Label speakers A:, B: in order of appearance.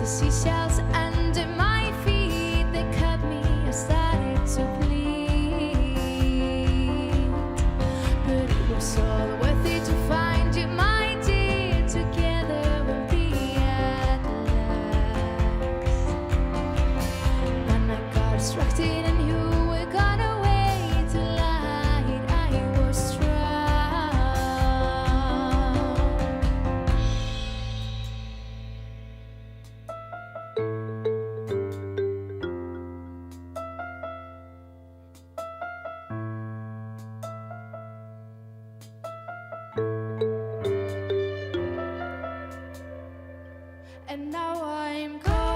A: seashells under my feet, they cut me, I started to bleed. But it was all worth it to find you, my dear. Together we'll be at last. When I got distracted and you were gone away to light, I was strong. And now I'm gone.